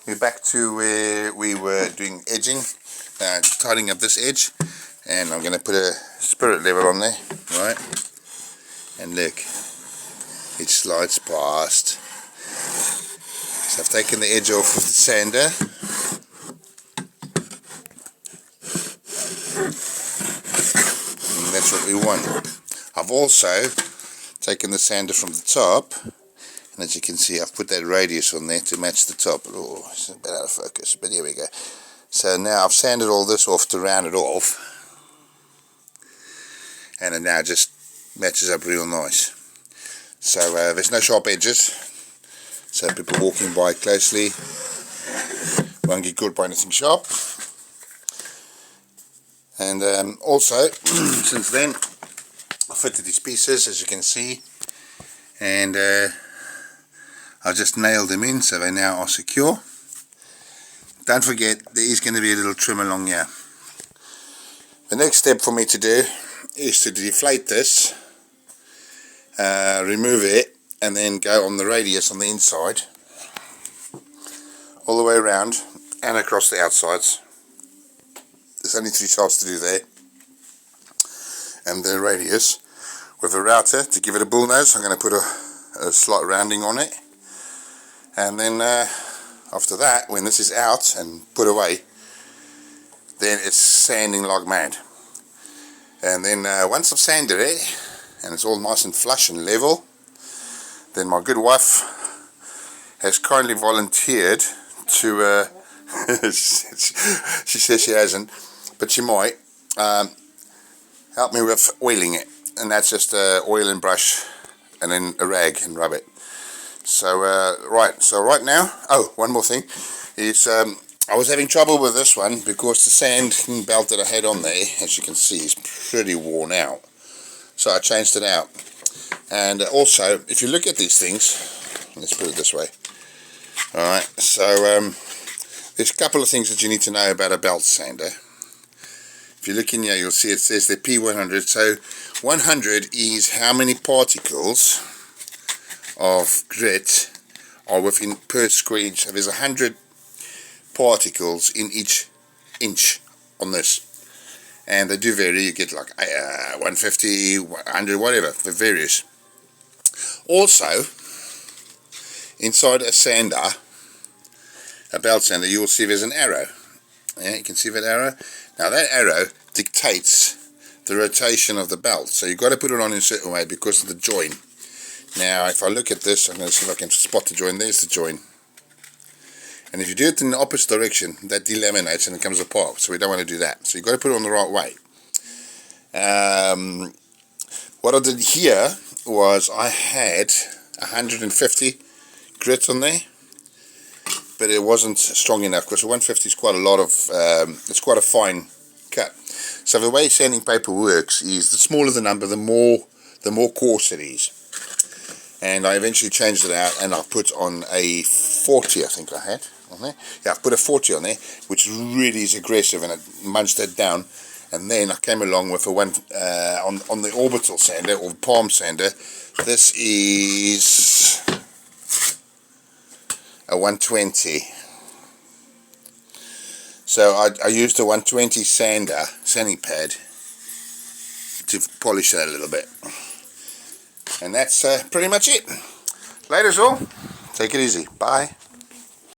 we're back to where we were doing edging, tidying up this edge, and I'm going to put a spirit level on there, right, and look, it slides past. So I've taken the edge off with the sander, and that's what we want. I've also taken the sander from the top, and as you can see I've put that radius on there to match the top. Oh, it's a bit out of focus, but here we go. So now I've sanded all this off to round it off, and it now just matches up real nice. So there's no sharp edges, so people walking by closely won't get caught by anything sharp. And also since then I fitted these pieces, as you can see, and I just nailed them in, so they now are secure. Don't forget, there is going to be a little trim along here. The next step for me to do is to deflate this, remove it, and then go on the radius on the inside all the way around and across the outsides. There's only 3 shafts to do there, and the radius with a router to give it a bull nose. I'm going to put a slight rounding on it, and then after that, when this is out and put away, then it's sanding like mad. And then once I've sanded it and it's all nice and flush and level, then my good wife has kindly volunteered to she says she hasn't, but she might help me with oiling it, and that's just oil and brush and then a rag and rub it. So right now, oh, one more thing is I was having trouble with this one because the sanding belt that I had on there, as you can see, is pretty worn out, so I changed it out. And also, if you look at these things, let's put it this way, alright, so there's a couple of things that you need to know about a belt sander. If you look in here, you'll see it says the P100. So 100 is how many particles of grit are within per square inch. So there's 100 particles in each inch on this, and they do vary. You get like 150, 100, whatever, for various. Also, inside a sander, a belt sander, you will see there's an arrow. Yeah, you can see that arrow. Now that arrow dictates the rotation of the belt, so you've got to put it on in a certain way because of the join. Now if I look at this, I'm going to see if I can spot the join. There's the join, and if you do it in the opposite direction, that delaminates and it comes apart, so we don't want to do that. So you've got to put it on the right way. What I did here was I had 150 grit on there, but it wasn't strong enough because 150 is quite a lot of, it's quite a fine cut. So the way sanding paper works is the smaller the number, the more coarse it is. And I eventually changed it out, and I put on a 40, I think I had on there. Yeah, I put a 40 on there, which really is aggressive, and it munched that down. And then I came along with a one on the orbital sander or palm sander. This is a 120. So I used a 120 sanding pad to polish that a little bit. And that's pretty much it. Laters all. Take it easy. Bye.